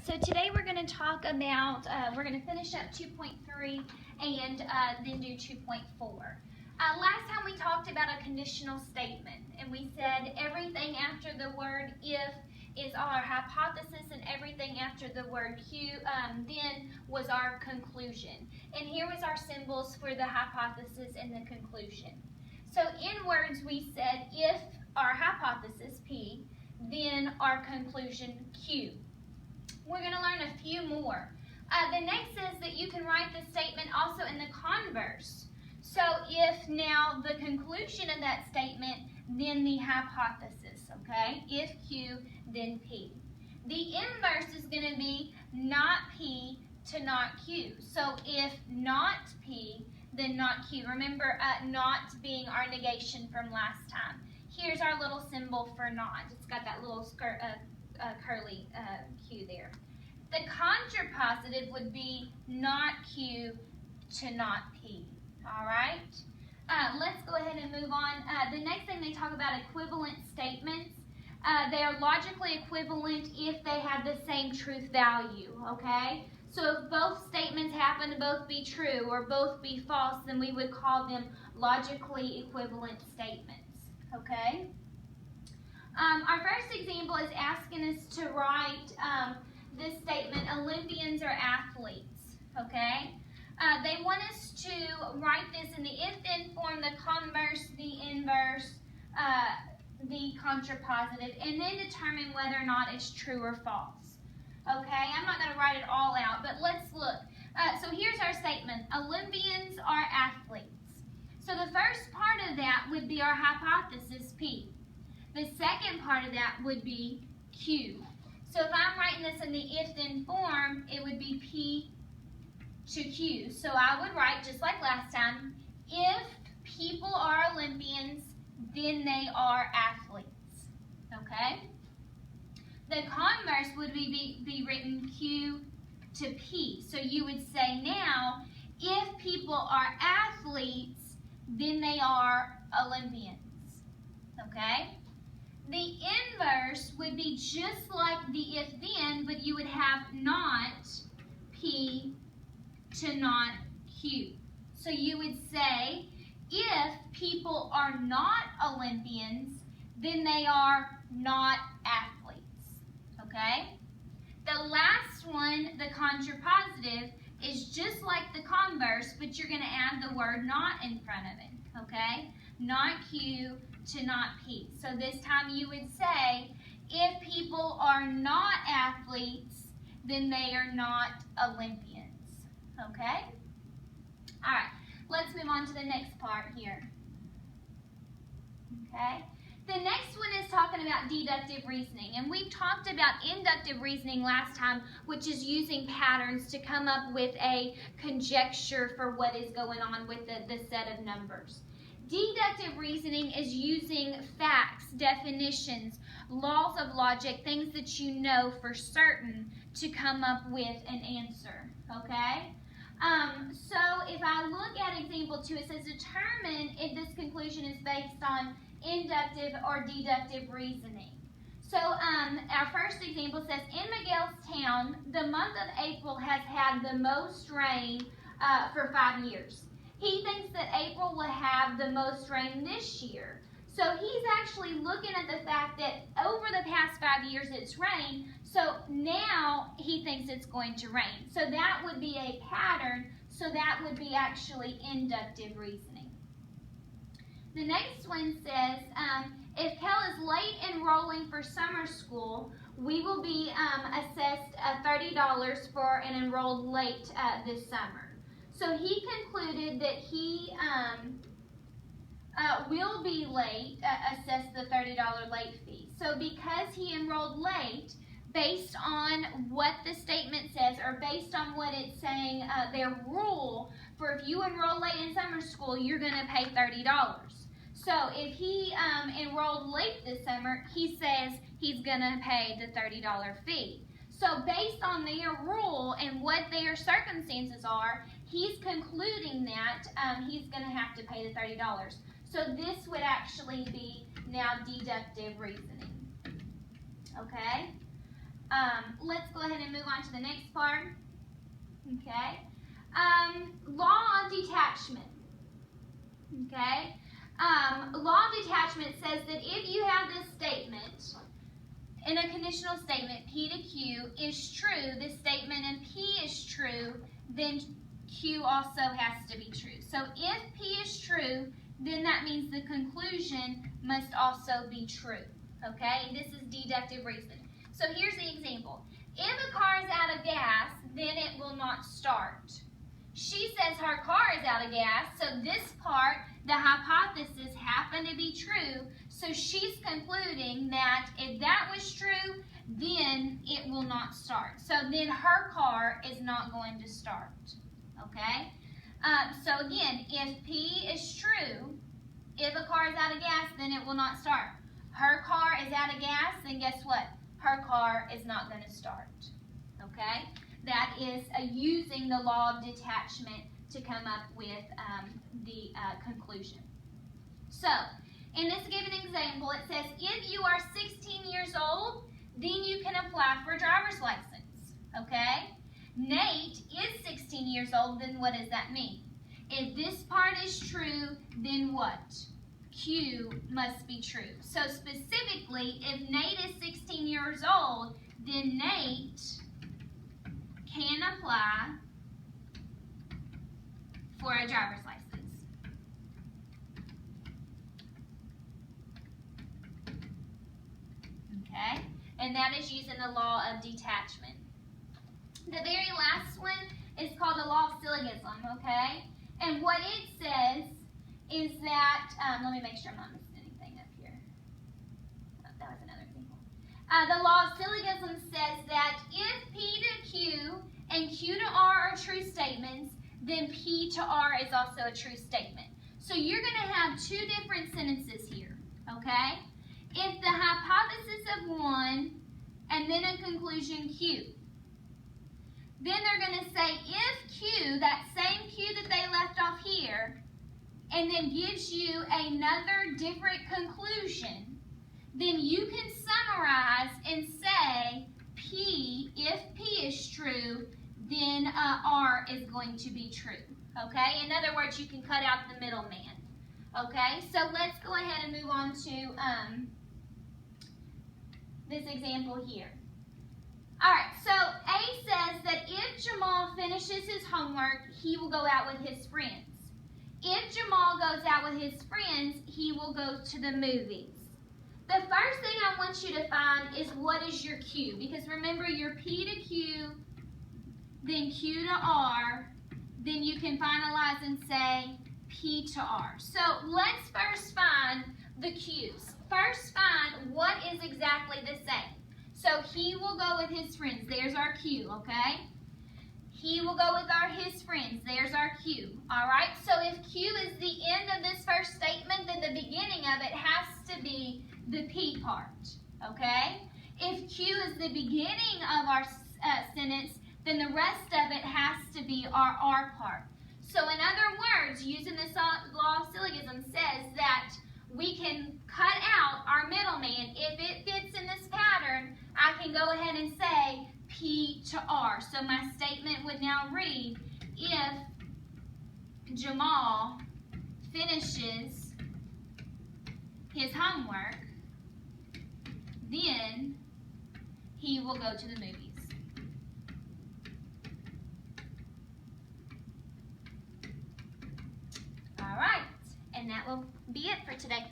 So today we're going to talk about, we're going to finish up 2.3 and then do 2.4. Last time we talked about a conditional statement, and we said everything after the word if is our hypothesis, and everything after the word then was our conclusion. And here was our symbols for the hypothesis and the conclusion. So in words we said if our hypothesis P, then our conclusion Q. We're going to learn a few more. The next says that you can write the statement also in the converse. So if now the conclusion of that statement, then the hypothesis, okay? If Q, then P. The inverse is going to be not P to not Q. So if not P, then not Q. Remember not being our negation from last time. Here's our little symbol for not. It's got that little curly Q there. The contrapositive would be not Q to not P. All right? Let's go ahead and move on. The next thing they talk about equivalent statements. They are logically equivalent if they have the same truth value. Okay? So if both statements happen to both be true or both be false, then we would call them logically equivalent statements. Okay? Our first example is asking us to write this statement, Olympians are athletes, okay? They want us to write this in the if-then form, the converse, the inverse, the contrapositive, and then determine whether or not it's true or false, okay? I'm not going to write it all out, but let's look. So here's our statement, Olympians are athletes. So the first part of that would be our hypothesis, P. The second part of that would be Q. So if I'm writing this in the if-then form, it would be P to Q. So I would write, just like last time, if people are Olympians, then they are athletes. Okay? The converse would be written Q to P. So you would say now, if people are athletes, then they are Olympians. Okay? The inverse would be just like the if-then, but you would have not P to not Q. So you would say, if people are not Olympians, then they are not athletes. Okay? The last one, the contrapositive, is just like the converse, but you're going to add the word not in front of it. Okay? Not Q to not P. So this time you would say, if people are not athletes, then they are not Olympians. Okay? All right, let's move on to the next part here. Okay? The next one is talking about deductive reasoning, and we talked about inductive reasoning last time, which is using patterns to come up with a conjecture for what is going on with the set of numbers. Deductive reasoning is using facts, definitions, laws of logic, things that you know for certain to come up with an answer, okay? So if I look at example 2, it says determine if this conclusion is based on inductive or deductive reasoning. So our first example says, in Miguel's town, the month of April has had the most rain for 5 years. He thinks that April will have the most rain this year. So he's actually looking at the fact that over the past 5 years it's rained, so now he thinks it's going to rain. So that would be a pattern, so that would be actually inductive reasoning. The next one says, if Kel is late enrolling for summer school, we will be assessed $30 for an enrolled late this summer. So he concluded that he will be late, assess the $30 late fee. So because he enrolled late, based on what the statement says, or based on what it's saying, their rule for if you enroll late in summer school, you're going to pay $30. So if he enrolled late this summer, he says he's going to pay the $30 fee. So based on their rule and what their circumstances are, he's concluding that he's going to have to pay the $30. So this would actually be now deductive reasoning. Okay? Let's go ahead and move on to the next part. Okay. Law of detachment. Okay. Law of detachment says that if you have this statement in a conditional statement, P to Q is true, this statement in P is true, then Q also has to be true. So if P is true, then that means the conclusion must also be true. Okay, and this is deductive reasoning. So here's the example. If a car is out of gas, then it will not start. She says her car is out of gas, so this part, the hypothesis, happened to be true, so she's concluding that if that was true, then it will not start. So then her car is not going to start. Okay? So again, if P is true, if a car is out of gas, then it will not start. Her car is out of gas, then guess what? Her car is not going to start. Okay? That is using the law of detachment to come up with the conclusion. So, in this given example, it says if you are 16 years old, then you can apply for a driver's license. Okay? Nate is 16 years old, then what does that mean? If this part is true, then what? Q must be true. So specifically, if Nate is 16 years old, then Nate can apply for a driver's license. Okay? And that is using the law of detachment. The very last one is called the law of syllogism, okay? And what it says is that, let me make sure I'm not missing anything up here. Oh, that was another example. The law of syllogism says that if P to Q and Q to R are true statements, then P to R is also a true statement. So you're going to have two different sentences here, okay? If the hypothesis of one and then a conclusion Q, then they're going to say if Q, that same Q that they left off here, and then gives you another different conclusion, then you can summarize and say P, if P is true, then R is going to be true. Okay? In other words, you can cut out the middleman. Okay? So let's go ahead and move on to this example here. Alright, so A says that if Jamal finishes his homework, he will go out with his friends. If Jamal goes out with his friends, he will go to the movies. The first thing I want you to find is what is your Q, because remember your P to Q, then Q to R, then you can finalize and say P to R. So let's first find the Q's. First find what is exactly the same. So he will go with his friends. There's our Q, okay? He will go with his friends. There's our Q. All right? So if Q is the end of this first statement, then the beginning of it has to be the P part. Okay? If Q is the beginning of our sentence, then the rest of it has to be our R part. So in other words, using this law of syllogism says that we can cut out our middleman. If it fits in this pattern, I can go ahead and say P to R. So my statement would now read, if Jamal finishes his homework, then he will go to the movies. All right, and that will be it for today.